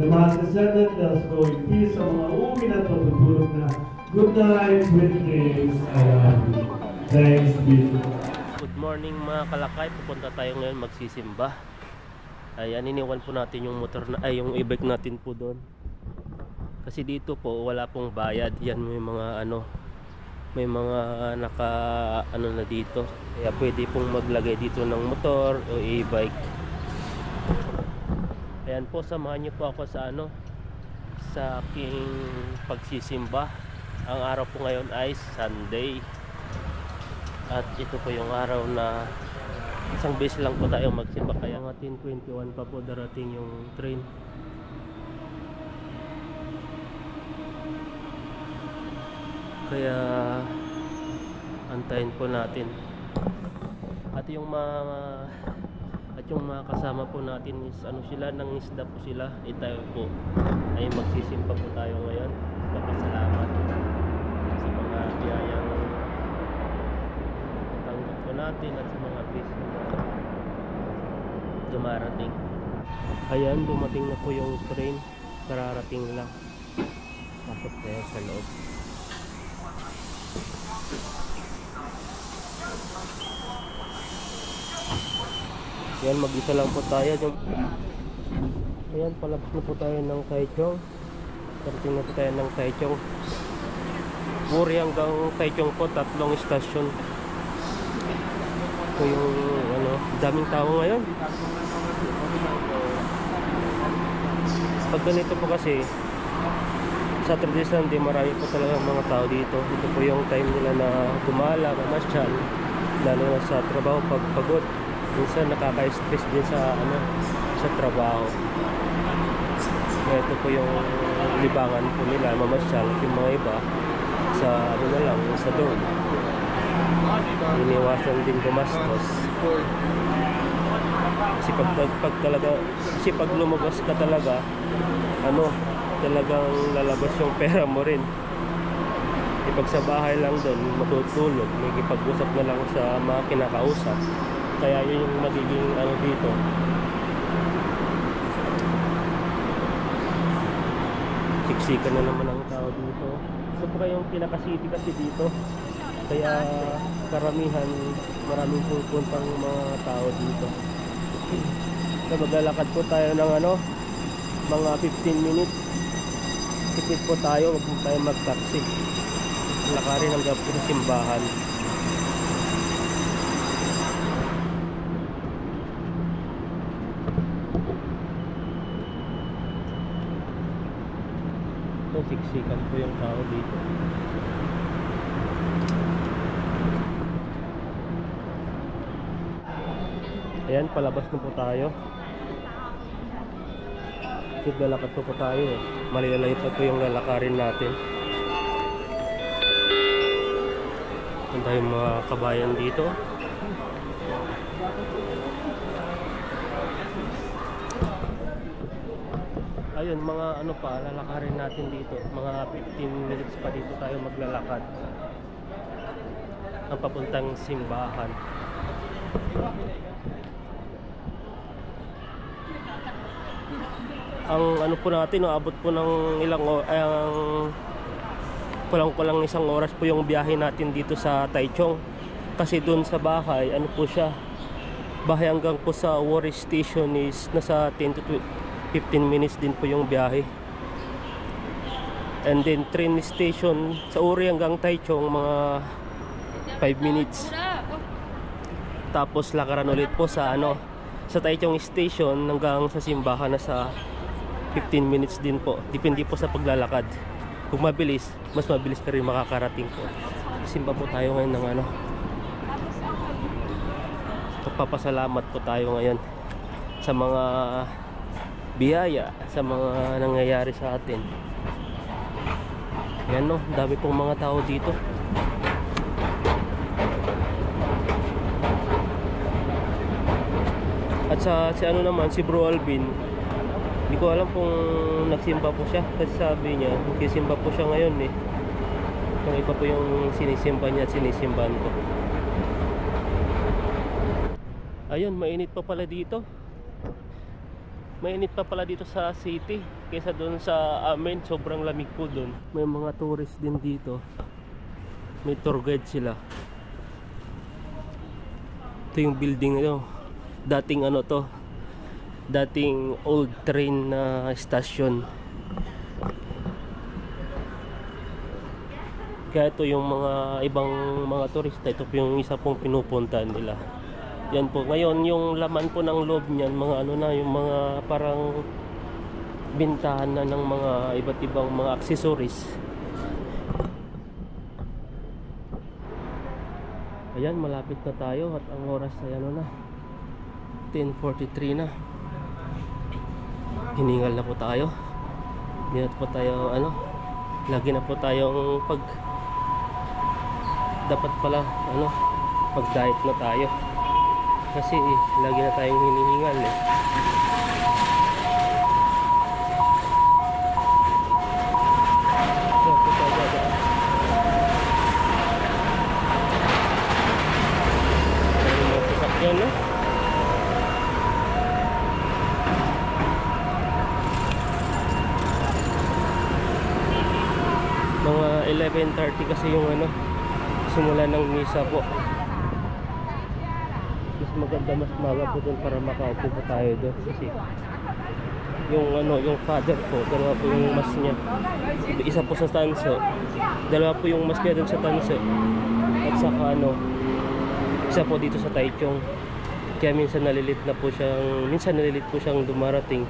Lumakasyanan na sa going peace sa mga uwi na patutulog na good night, sweet dreams, I love you. Thanks be to God. Good morning mga kalakay, pupunta tayo ngayon magsisimba. Ayan, iniwan po natin yung motor na, yung e-bike natin po doon. Kasi dito po wala pong bayad. Yan may mga may mga naka na dito. Kaya pwede pong maglagay dito ng motor o e-bike. Ayan po, samahan niyo po ako sa sa aking pagsisimba. Ang araw po ngayon ay Sunday. At ito po yung araw na isang beses lang po tayo magsimba. Kaya mga 10:21 pa po darating yung train. Kaya antayin po natin. At yung mga kasama po natin is sila, nang isda po sila. Tayo po ay magsisimba po tayo ngayon. Papasalamat sa mga biyayang tanggap po natin at sa mga blessing na dumarating. Ayan, dumating na po yung train. Kararating lang. Pasok tayo sa loob. Ayan, mag-isa lang po tayo. Ayan, palabas na po tayo ng Taichung. Parating na po tayo ng Taichung. Wuri hanggang Taichung po, 3 istasyon. Ito yung daming tao ngayon. Pag ganito po kasi Saturday, Sunday, marami po talaga mga tao dito. Ito po yung time nila na gumala, mamasyal, lalo na sa trabaho pag pagod. Minsan nakaka-stress din sa sa trabaho. Kaya ito po yung libangan po nila, mamasyal. Yung mga iba sa na lang, sa doon. Iniwasan din gumastos. Kasi pag lumabas ka talaga, talagang lalabas yung pera mo rin. Pag sa bahay lang doon, matutulog, may kipag-usap na lang sa mga kinakausap. Kaya yun yung magiging dito. Siksikan na naman ang tao dito. Ito po kayong pinaka-city kasi dito. Kaya maraming pupuntang mga tao dito. So maglalakad po tayo ng mga 15 minutes. Tipid po tayo, wag po tayo mag-taxi. Lakarin hanggang po sa simbahan. Ito, siksikan po yung tao dito. Ayan, palabas na po tayo. Lalakad po tayo. Malalay pa po yung lalakarin natin. Ang tayong mga kabayan dito. Ayun, mga lalakarin natin dito. Mga 15 minutes pa dito tayo maglalakad. Ang papuntang simbahan. Ang po natin, abot po ng kulang isang oras po yung biyahe natin dito sa Taichung. Kasi dun sa bahay, po siya, bahay hanggang po sa Wuri Station is nasa 10 to 15 minutes din po yung biyahe. And then train station sa Wuri hanggang Taichung, mga 5 minutes. Tapos lakaran ulit po sa sa Taichung Station hanggang sa simbahan na sa 15 minutes din po. Depende po sa paglalakad. Kung mabilis, mas mabilis ka rin makakarating po. Simba po tayo ngayon ng Pagpapasalamat po tayo ngayon sa mga biyaya, sa mga nangyayari sa atin. Yan dami pong mga tao dito. At si Bro Alvin, hindi ko alam kung nagsimba po siya. Kasi sabi niya, nagsisimba po siya ngayon eh. Yung iba po yung sinisimba niya at sinisimbahan ko. Ayun, mainit pa pala dito. Mainit pa pala dito sa city kaysa doon sa amin. Sobrang lamig po doon. May mga tourist din dito. May tour guide sila. Ito yung building nito. Dating ano to, dating old train na station. Kaya ito yung mga ibang mga turista, ito po yung isa pong pinupuntahan nila. Yan po. Ngayon yung laman po ng loob niyan, mga ano na, yung mga parang bintahan na ng mga iba't ibang mga accessories. Ayan, malapit na tayo at ang oras ay ano na, 10:43 na. Hiningal na po tayo. Hindi na po tayo ano, lagi na po tayong dapat pala ano, pag diet na tayo. Kasi lagi na tayong hinihingal eh. Yan no? Mga 11:30 kasi yung ano, simula ng misa po. Mas maganda, mas maga po doon para makaupo po tayo doon. Kasi yung ano, yung father po, dalawa po yung mas niya. Isa po sa tanso, dalawa po yung mas niya doon sa tanso. At saka ano, isa po dito sa Taichung. Kaya minsan nalilit po siyang dumarating.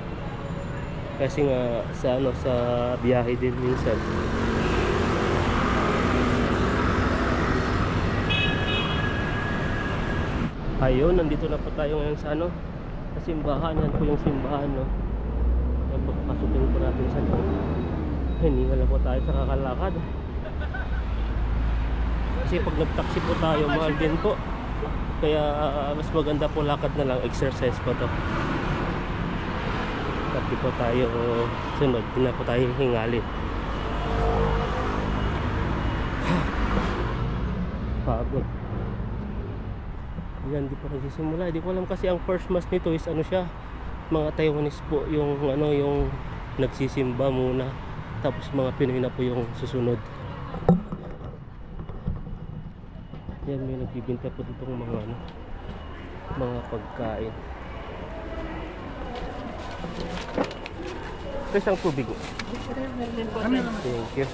Kasi nga sa ano, sa biyahe din minsan. Ayun, nandito na po tayo ngayon sa ano, sa simbahan. Yan po yung simbahan, no. Yan po, pasukin po natin sa loob. Hiningal na po tayo sa kakalakad. Kasi pag nag-taxi po tayo, mahal din po. Kaya mas maganda po lakad na lang, exercise po to. Tapi po tayo sunod, hindi na po tayo hingalin. Pagod. Yan, di pa nagsisimula. Di ko alam kasi ang first mass nito is ano siya, mga Taiwanese po yung ano, yung nagsisimba muna, tapos mga Pinoy na po yung susunod. Yan, may nagbibinta po ditong mga ano, mga pagkain. Isang tubig. Thank you.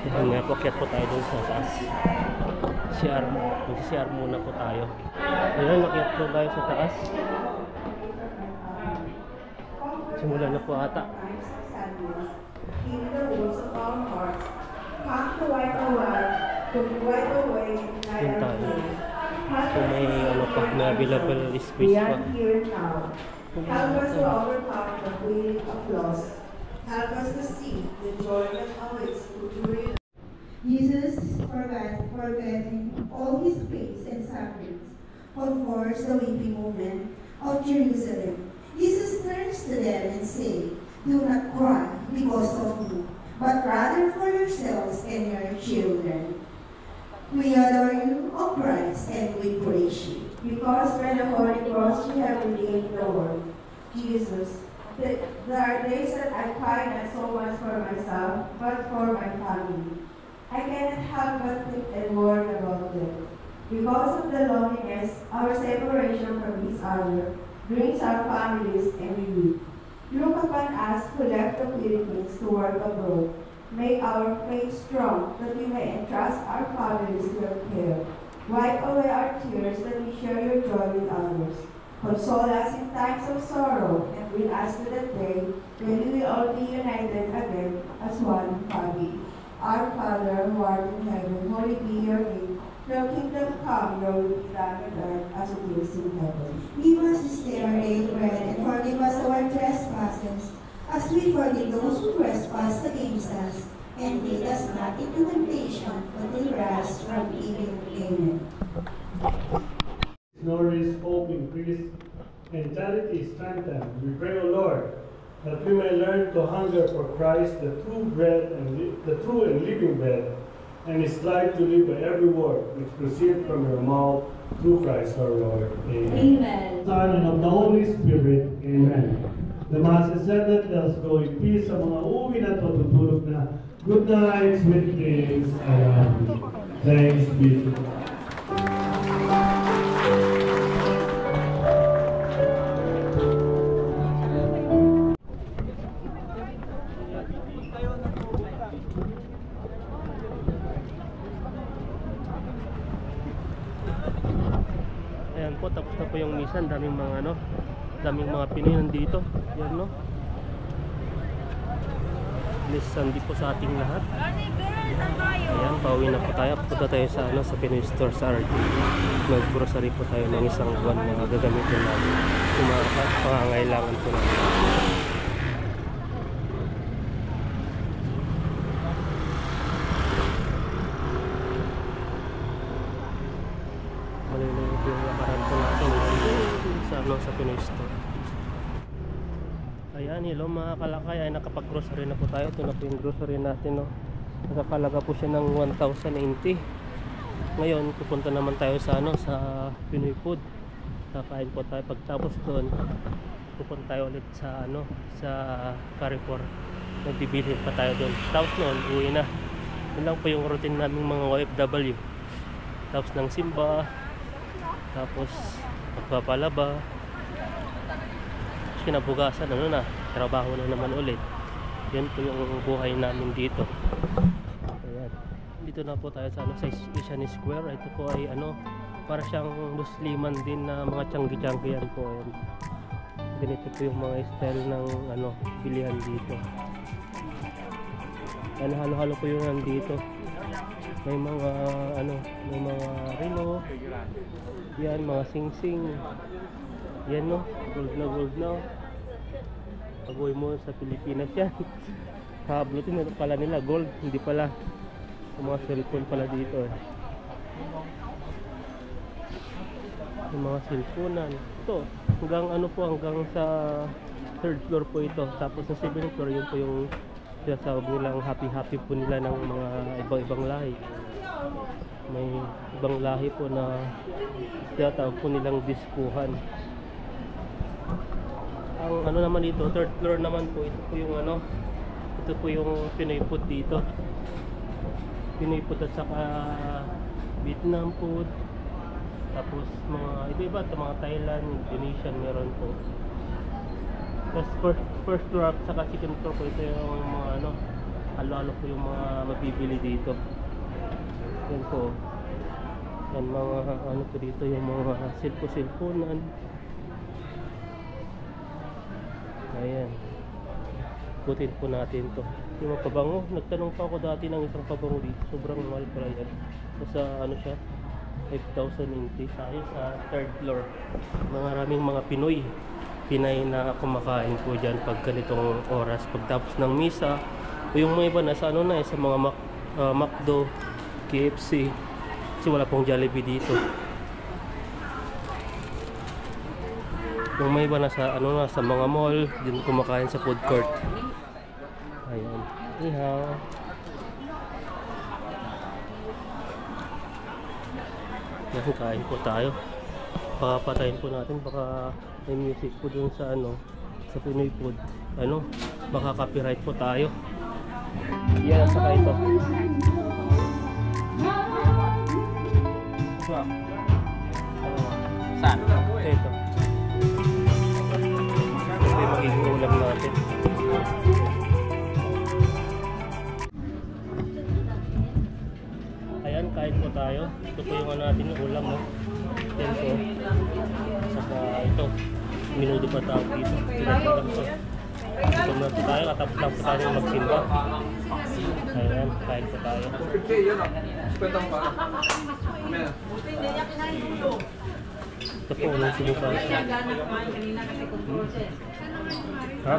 Yan nga po, akyat po tayo dun sa taas. Mag-CR muna po tayo. Ayan, akyat po tayo sa taas. Simula na po ata. Yan tayo. So may ano pa, may available space pa. Help us to overcome the feeling of loss. Help us to see the joy that awaits to Jesus, forgetting all his pains and sufferings, comforts the weeping women of Jerusalem. Jesus turns to them and says, "Do not cry because of me, but rather for yourselves and your children. We adore you, O Christ, and we praise you. Because by the Holy Cross you have redeemed the world." Jesus, there are days that I cry not so much for myself, but for my family. I cannot help but think and worry about them. Because of the loneliness, our separation from each other brings our families and we weep. Look upon us who left the Philippines to work abroad. Make our faith strong, that we may entrust our families to your care. Wipe away our tears, that we share your joy with others. Console us in times of sorrow, and bring us to that day when we will all be united again as one family. Our Father, who art in heaven, holy be your name. Your kingdom come, your will be done on earth as it is in heaven. Give us this day our daily bread, and forgive us our trespasses, as we forgive those who trespass against us. And lead us not into temptation, but deliver us from evil. Amen. Knowledge, hope increase, and charity strengthen. We pray, O Lord, that we may learn to hunger for Christ, the true bread and the true and living bread, and strive to live by every word which proceeds from your mouth through Christ our Lord. Amen. Amen. Son and of the Holy Spirit. Amen. The Mass is ended. Let us go in peace. Sa mga uuwi na tutulog na. Good night, sweet dreams. I love you. Thanks be to God. Ayan po, tapos na po yung misa. Daming mga daming mga Pinoy nandito. Yan no. Blessed Sunday po sa ating lahat. Ayan, pauwi na po tayo. Punta tayo sa sa Pinoy Store sa RD. Mag-grocery po tayo ng isang buwan na gagamitin natin. Yung mga pangangailangan po natin. Maliliit yung lakaran po natin sa Pinoy Store. Ayan, hello mga kalakay. Ay, nakapag-grocery na po tayo. Ito na po yung grocery natin, no. Nakakalaga po siya ng 1,080. Ngayon, pupunta naman tayo sa sa Pinoy Food. Kakain po tayo. Pagtapos doon, pupunta tayo ulit sa sa Carrefour. Nagbibilhin pa tayo doon. Tapos noon, uwi na. Yun lang po yung routine naming mga OFW. Tapos ng simba, tapos magpapalaba, kinabukasan trabaho na naman ulit. Yan po yung buhay namin dito. Ayan. Dito na po tayo sa Asian Square. Ito po ay para siyang Musliman din na mga tiyanggi-tiyanggi yan po. Ayan. Ganito po yung mga style ng bilihan dito. Yan, halo-halo po yung nandito. May mga may mga relo. Yan, mga sing-sing. Yan gold na. Pag-uwi mo sa Pilipinas yan. Hablutin pala nila, gold, hindi pala. Yung mga cellphone pala dito Yung mga cellphonean. Ito, hanggang sa 3rd floor po ito. Tapos sa 7th floor, yun po yung sinasawag nilang happy po nila ng mga ibang lahi. May ibang lahi po na tinatawag po nilang diskuhan. Ang naman dito, 3rd floor naman po, ito po yung Pinoy food dito. Pinoy food at saka Vietnam food. Tapos mga iba-iba, mga Thailand, Indonesian meron po. Tapos first floor at saka 2nd floor po, ito yung mga halo-halo po yung mga mabibili dito. Yan po. Yan mga po dito, yung mga cellphone-an. Ayan, butin po natin to. Yung mga pabango, nagtanong pa ako dati ng isang pabango dito, sobrang mahal pala yan. Sa siya, 5,080 tayo sa 3rd floor. Maraming mga Pinay na kumakain po dyan pag ganitong oras, pagtapos ng misa. O yung mga iba nasa sa mga McDo, KFC, kasi wala pong Jollibee dito. Yung may iba nasa sa mga mall, din kumakain sa food court. Ayan. Ihaw. Yan, kain po tayo. Papatayin po natin, baka may music po dun sa sa Pinoy food. Baka copyright po tayo. Yan, saka ito. Saan? Ito. Yung magiging ulam natin. Ayan, kain po tayo. Ito po yung natin yung ulam, Yan po. Saka ito, minudo pa tawag dito. Ito na po tayo, katapos lang po tayo magsimba. Ayan, kain po tayo. Ito po, unang sumupa. Ha?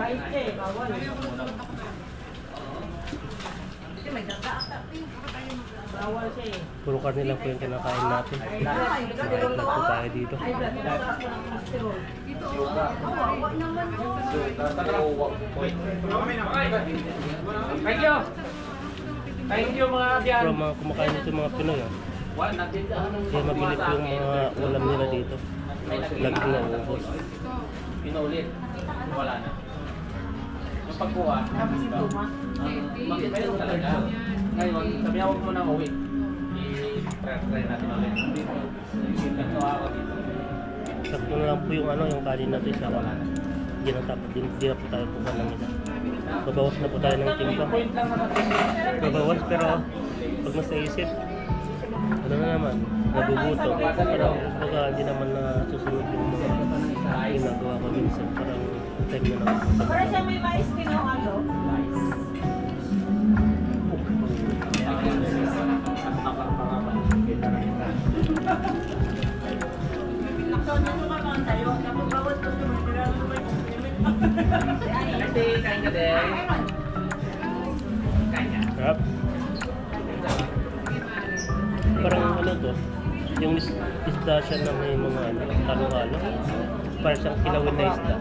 Puro karne lang po yung kinakain natin. Kain lang po tayo dito. Thank you mga biyan. Pero mga kumakain dito mga Pinoy. Kaya mabilis yung mga ulam nila dito. Lagi na ubos. Pinaulit. wala na. Yung pagkuha, bakit mayroon talaga. Ngayon, sabi ako muna uwi. I-try natin ulit. Nagtawa ako dito. Sakto na lang po yung yung kanin natin sa wala na. Hindi na po tayo po ng isa. Babawas na po tayo ng timba. Babawas pero pag nasa isip, ano na naman, nagugutom. Parang baga hindi naman na susunod yung mga ginagawa ko minsan. Parang time na naman. Para siya may mais pinuhalo. Laksonan mo ka mga tayo. Tapos bawat ko sumunod. Kasi kain ka din. Kain ka. Sarap. Parang ano to, yung isda siya na may mga halo-halo. Parang siyang kilawin na isda.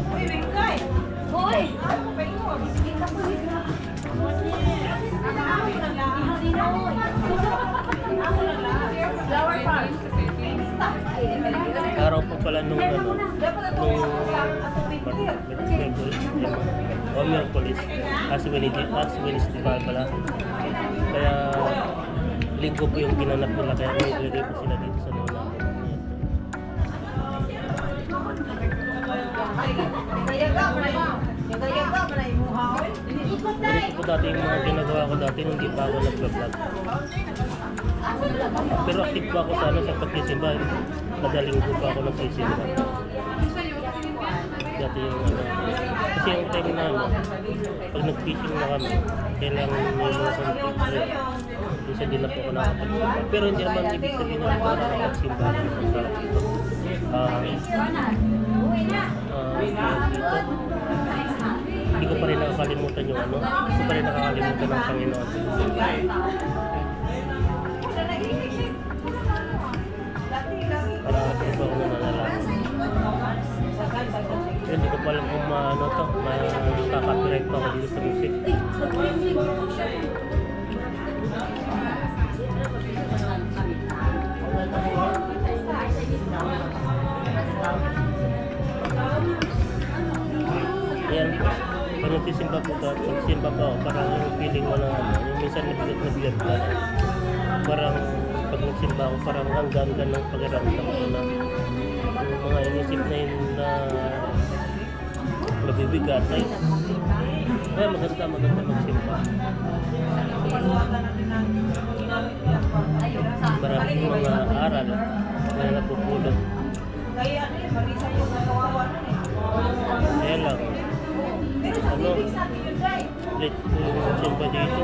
Uy, Bingkay! Hoy! Ano ko kayo? Sige ka po, Bingkay. Ako lang lang. Ako lang lang. Flower Park. Araw po pala nung Merkulis, as Wednesday pala. Kaya linggo po yung ginanap nila, kaya may ilagay po sila dito sa loob namin. Ganito po dati yung mga ginagawa ko dati nung di pa ako nag-vlog. Pero active pa ako sa pagsisimba. Madaling po pa ako nagsisimba. Dati yung kasi yung time na pag nag-fishing na kami, kailangan may mga konti. Minsan din na po ako nakapagsimba. Pero hindi naman ibig sabihin na ako nakapagsimba. Hindi ko pa rin nakakalimutan yung hindi ko pa rin nakakalimutan ng Panginoon. Para ito pa ako nananalaman. Pero hindi ko pa alam kung makaka-copyright pa ako dito sa music. Ayan, pag nagsisimba po ka, pagsimba po ako, parang yung feeling mo na yung minsan nabigat ka. Parang pag nagsimba ako, parang hanggang ng pag-aramdam ko na yung mga inisip na yun na mabibigat ay kaya maganda magsimba. Maraming mga aral na napupulot. Kaya ano yun, marisa yung nagawawa nun eh. Kaya lang, late po yung simba dito,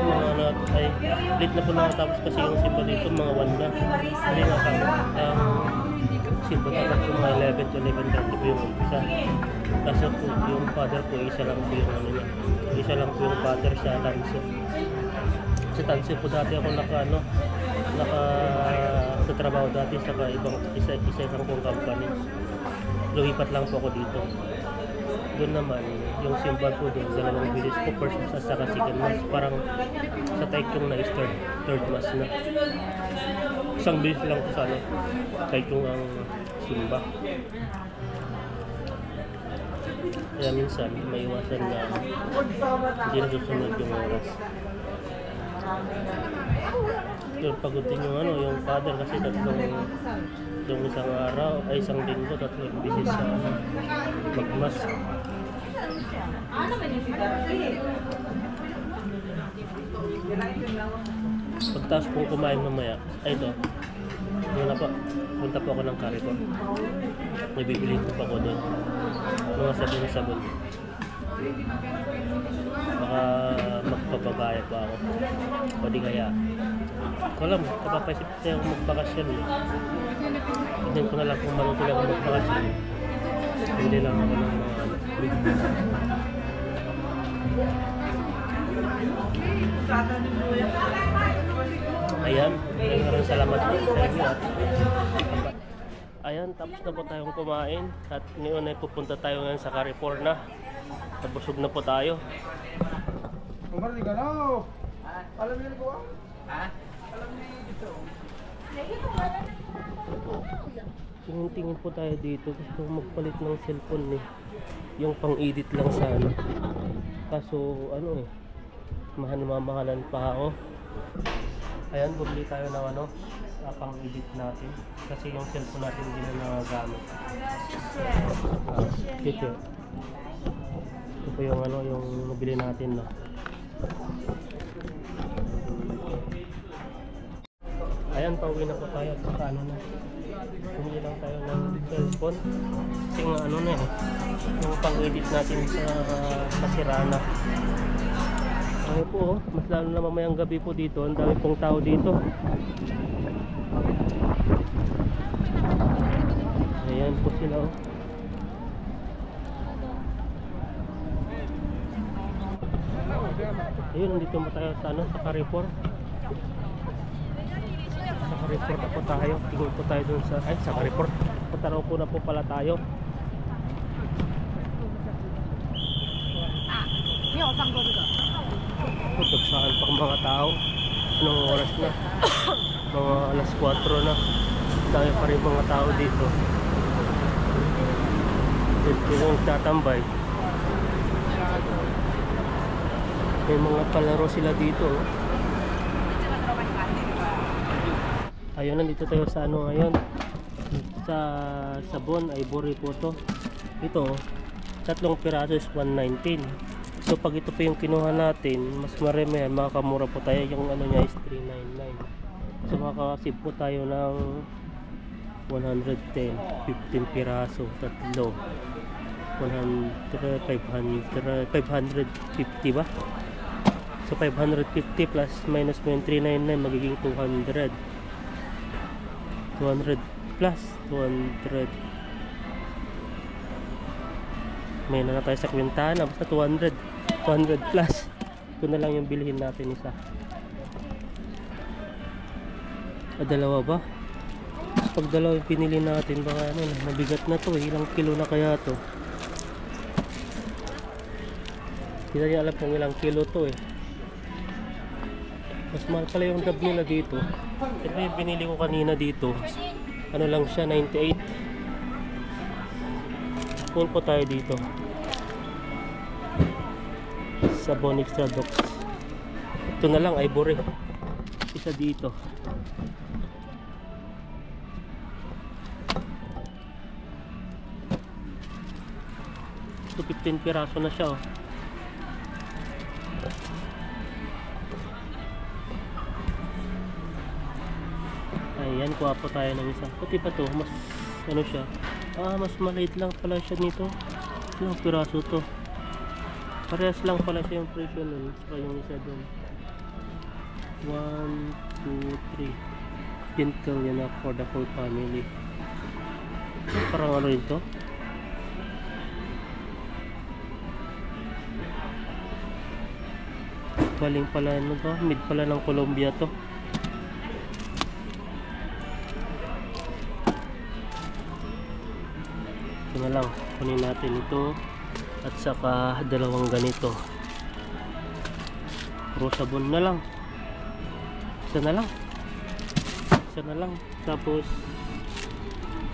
late na po nakatapos kasi yung simba dito, mga 1 na. Hindi nga kami, simba dapat po mga 11 to 11:30 po yung umpisa. Kasi po yung father po, isa lang po yung isa lang po yung father sa Tanso. Sa Tanso po dati ako sa trabaho dati sa isang pong company. Lumipat lang po ako dito. Doon naman, yung simba po doon, 2 bilis po, first mass at saka second mass. Parang sa Taichung na is third mass na. Isang bilis lang po sa Taichung ang simba. Kaya minsan, may iwasan na hindi na susunod yung oras. Yung pagod din yung father kasi yung isang araw, ay isang linggo, 3 bisis sa magmas. Ano man yung sigarilyo? Pagtaas po kumain mamaya, ay ito, yun na po, punta po ako ng Carrefour. May bibili po ako doon. Mga sabon. Baka magpapagaya pa ako. O di kaya, alam, kapapaisip tayo magbakasyon eh. Hindi ko na lang kung manutuloy ako magbakasyon. Hindi lang ako ng mga ayan, maraming salamat po sa inyo at ayan, tapos na po tayong kumain at ngayon ay pupunta tayo ngayon sa Carrefour na. Nabusog na po tayo. Alam niyo ko? Ha? Alam niyo dito. Tingin-tingin po tayo dito. Gusto ko magpalit ng cellphone eh. Yung pang-edit lang sana. Kaso ano eh, mamahalan pa ako. Ayan, bumili tayo ng ano, pang-edit natin. Kasi yung cellphone natin hindi na nagagamit. Shit. Ito po yung ano, yung nabili natin na. Ayan, pauwi na po tayo at saka ano na. Bumili lang tayo ng cellphone. Kasi nga ano na eh, yung pang-edit natin sa Sirana. Ano po, mas lalo na mamayang gabi po dito. Ang dami pong tao dito. Ayan po sila oh. Ayun, nandito mo tayo sa ano, sa Carrefour. Sa Carrefour na po tayo. Tingin po tayo dun sa, ay sa Carrefour. Pataraw po na po pala tayo. Dagsaan pa ang mga tao. Anong oras na? Mga alas 4 na. Dami pa rin mga tao dito. Dito yung tatambay. May mga palaro sila dito. Ayun, nandito tayo sa ano ngayon. Sa Sabon, Ivory po to. Ito, 3 piraso is 119. So pag ito po yung kinuha natin, mas marami yan, makakamura po tayo. Yung ano niya is 399. So makakasip po tayo ng 110, 15 piraso, 3. 550 ba? So 550 plus minus mo yung 399, magiging 200. 200 plus 200. May na tayo sa kwintana, basta 200 plus. Ito na lang yung bilhin natin isa. Dalawa ba? Pag dalawa yung pinili natin, baka ano, mabigat na to. Ilang kilo na kaya to? Hindi na alam kung ilang kilo to eh. Mas mahal pala yung dab nila dito. Ito yung pinili ko kanina dito. Ano lang siya, 98. Punta po tayo dito Sabon Extra Dox. Ito na lang, Ivory. Isa dito. Ito 15 piraso na siya oh. Ayan, kuha po tayo ng isa. Pati pa to, mas ano siya. Mas maliit lang pala siya nito. Ilang piraso to. Parehas lang pala siya yung presyo nun. Saka yung isa dun. 1, 2, 3. Dental yan na for the whole family. Parang ano rin to. Galing pala ano to. Mid pala ng Colombia to. Ito na lang. Kunin natin ito. At saka dalawang ganito. Puro sabon na lang. Isa na lang. Tapos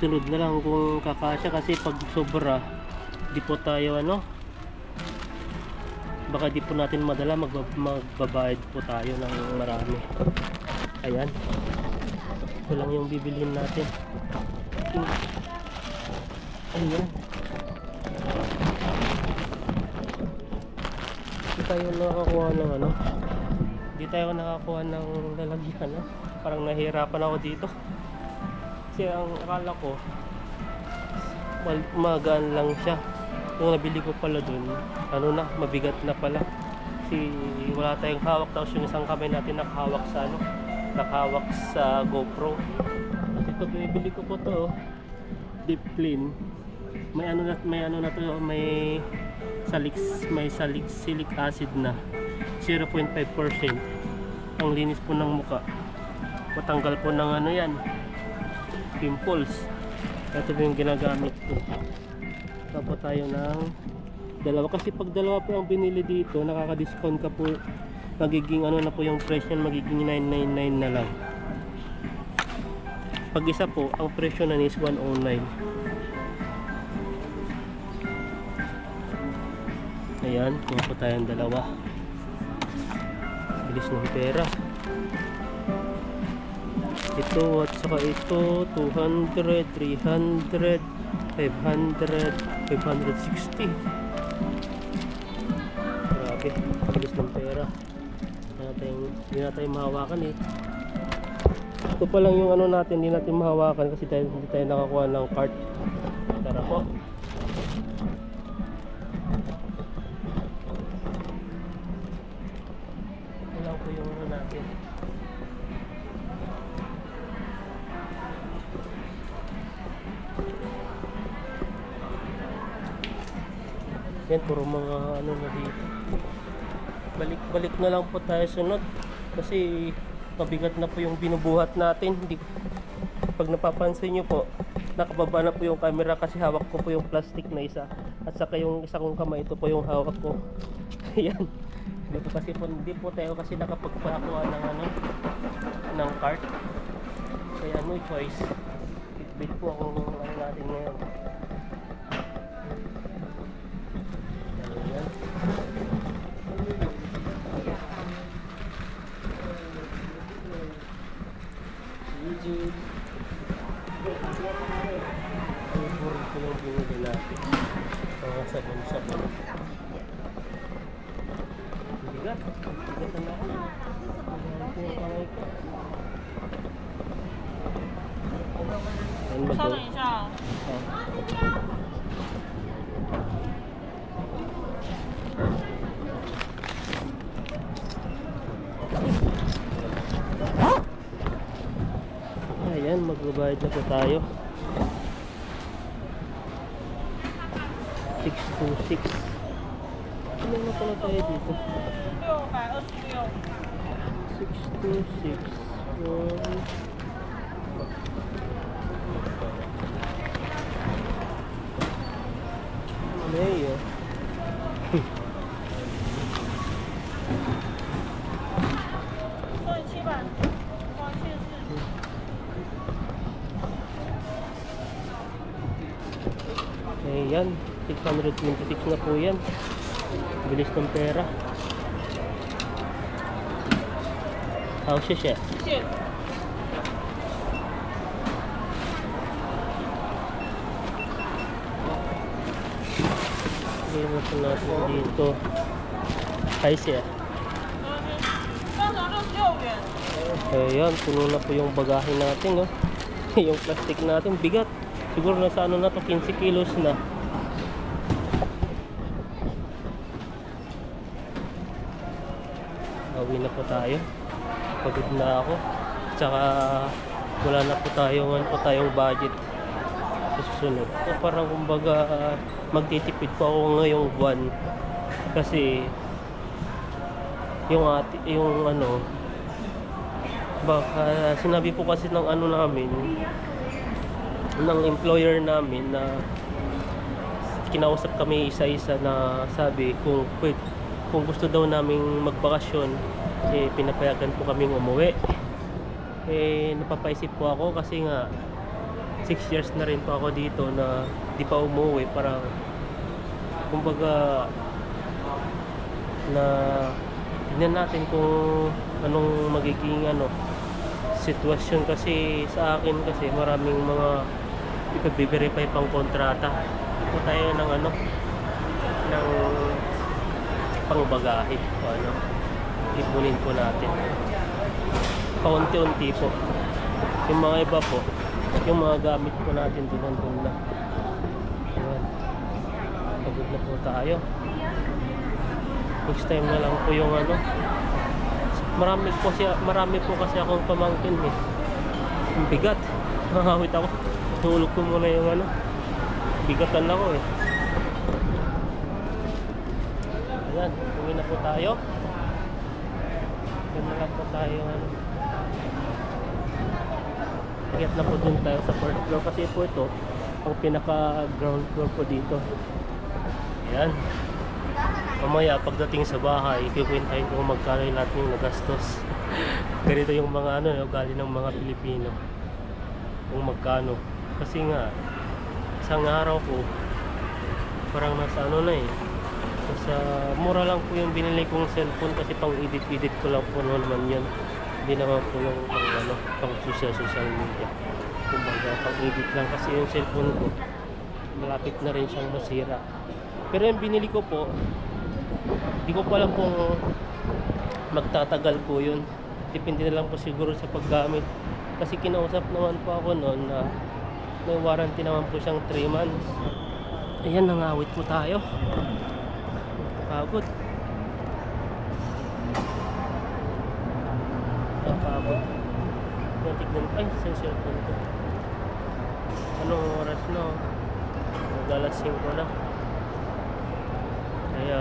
sunod na lang kung kakasya, kasi pag sobra di po tayo ano, baka di po natin madala, magbabayad po tayo ng marami. Ayan, ito lang yung bibilhin natin. Ayan, hindi tayo nakakuha ng ano, hindi tayo nakakuha ng lalagyan, no? Parang nahihirapan ako dito kasi ang akala ko magaan lang siya. Yung nabili ko pala dun, ano na, mabigat na pala kasi wala tayong hawak, tapos yung isang kamay natin nakahawak sa ano, nakahawak sa GoPro. At ito binibili ko po to, deep clean. May ano na to, may salicylic acid na 0.5%. Ang linis po ng muka, matanggal po ng ano yan, pimples. Ito po yung ginagamit ko. Tapos tayo ng dalawa, kasi pag dalawa po ang binili dito, nakaka-discount magiging ano na po yung presyo, magiging 999 na lang. Pag isa po, ang presyo na is 109. Ayan, kuha po tayong dalawa. Bilis ng pera. Ito at saka ito 200, 300, 500, 560. Grabe, bilis ng pera. Hindi natin mahawakan eh. Ito pa lang yung ano natin, hindi natin mahawakan kasi hindi tayo nakakuha ng cart. Tara po. Ito lang po yung ano natin. Yan, puro mga ano na dito. Balik na lang po tayo sunod kasi mabigat na po yung binubuhat natin. Pag napapansin nyo po, nakababa na po yung camera kasi hawak ko po yung plastic na isa at saka yung isa kong kamay, ito po yung hawak ko. Yan, hindi po tayo kasi nakapagpakuha ng ano, ng cart, kaya no choice, bit po akong ano natin ngayon. Ayan. Ang puro ko yung binili natin. Mga sabon-sabon. Bigat. Bigatan ako. Ang puro kamay ko. Saan lang isa? Ayan, magbabayad na po tayo. 626. Ano na pala tayo dito? 626. Mayo. Ayan, 626 na po yan. Bilis ng pera. How's siya? Ayan na natin dito. Hi siya. Ayan, puno na po yung bagahe natin, oh. Yung plastic natin, bigat. Siguro nasa ano na to, 15 kilos na. Uwi na po tayo. Pagod na ako. Tsaka wala na po tayong budget sa susunod. So, parang kumbaga magtitipid po ako ngayong buwan. Kasi yung ano, baka sinabi po kasi ng ano namin, ng employer namin, na kinausap kami isa-isa, na sabi kung gusto daw naming magbakasyon, eh pinapayagan po kaming umuwi. Eh napapaisip po ako kasi nga 6 years na rin po ako dito na di pa umuwi. Parang kumbaga na tignan natin kung anong magiging ano sitwasyon, kasi sa akin kasi maraming mga ipag-verify pang kontrata. Ito tayo ng ano, ng pangbagahe o ano, ipunin po natin paunti-unti po. Yung mga iba po, yung mga gamit po natin doon na. Ayan, pagod na po tayo. Next time na lang po yung ano, marami po kasi akong pamangkin eh. Ang bigat. Nakawit ako. Tulog ko muna yung ano. Bigatan ako eh. Ayan, uwi na po tayo. Ayan na lang po tayo ano. Akyat na po dun tayo sa 4th floor kasi po ito ang pinaka ground floor po dito. Ayan. Mamaya pagdating sa bahay, kikwentahin ko kung magkano yung lahat yung nagastos. Ganito yung mga ugali ng mga Pilipino. Kung magkano. Kasi nga, isang araw ko, parang nasa nasa mura lang po yung binili kong cellphone kasi pang edit ko lang po naman yun. Hindi naman po yung pang social media. Kumbaga pang edit lang kasi yung cellphone ko malapit na rin siyang masira. Pero yung binili ko po, hindi ko pa alam kung magtatagal po yun. Depende na lang po siguro sa paggamit. Kasi kinausap naman po ako noon na may warranty naman po siyang 3 months. Ayan, nangawit po tayo. Pagod. Pagod. Tignan. Ay, sa cellphone ko. Anong oras na? Mag-alas 5 na. Kaya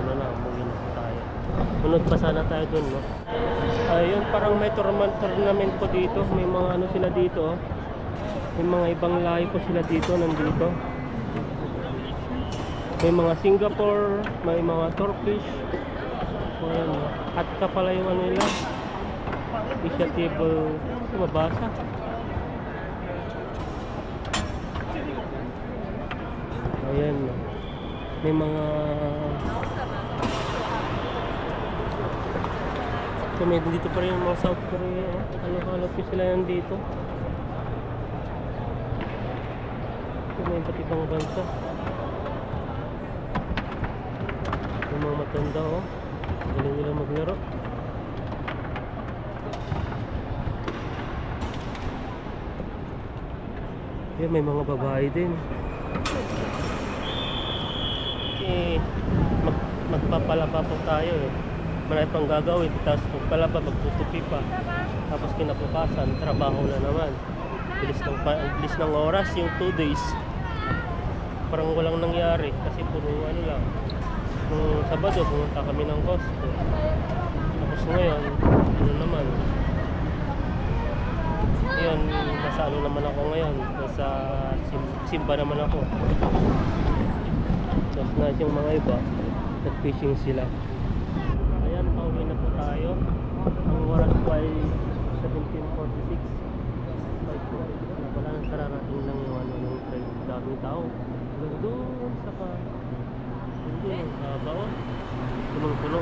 umuwi na po tayo. Munod pa sana tayo dun, no? Ayun, parang may tournament po dito. May mga sila dito, oh. May mga ibang lahi po sila dito, nandito. May mga Singapore, may mga Turkish. Ayan, at ka pala yung nila. Initiative, mabasa. Ayan, may mga may dito pa rin yung mga South Korea. Ano-ano po sila yan dito. May iba't ibang bansa. Yung mga matanda, oh. Galing nila maglaro. Yan, may mga babae din. Okay, magpapalaba po tayo eh. Marami pang gagawin, tapos magpalaba, magtutupi pa. Tapos kinabukasan, trabaho na naman. Bilis ng oras, yung 2 days. Parang walang nangyari kasi puro lang. Nung Sabado, pumunta kami ng Costco. Tapos ngayon, naman. Ngayon, nasa naman ako ngayon. Nasa Simba naman ako. Tapos na yung mga iba, nag-fishing sila. Ayan, pauwi na po tayo. Ang oras po ay 17:46. Wala nang kararating lang yung ng train. Daming tao. Doon sa doon bawah. Punong-puno.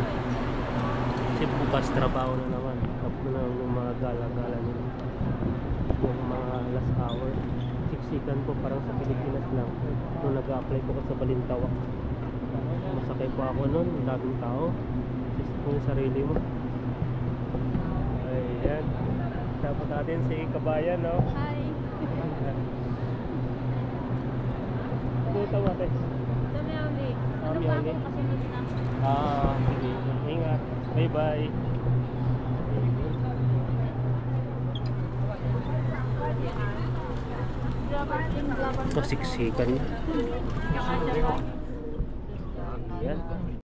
Kasi bukas trabaho na naman. Tapos na yung mga gala-gala nila. Yung mga last hour. Siksikan po parang sa Pilipinas lang. Nung nag-a-apply po ko sa Balintawak. Masakay po ako noon. Daming tao. Kasi yung sarili mo. Ayan. Dapat natin si Kabayan, no? Hi. Dito mate. Sa Miami. Ano pa ako kasunod na? Sige. Ingat. Bye-bye. Siksikan. Yan.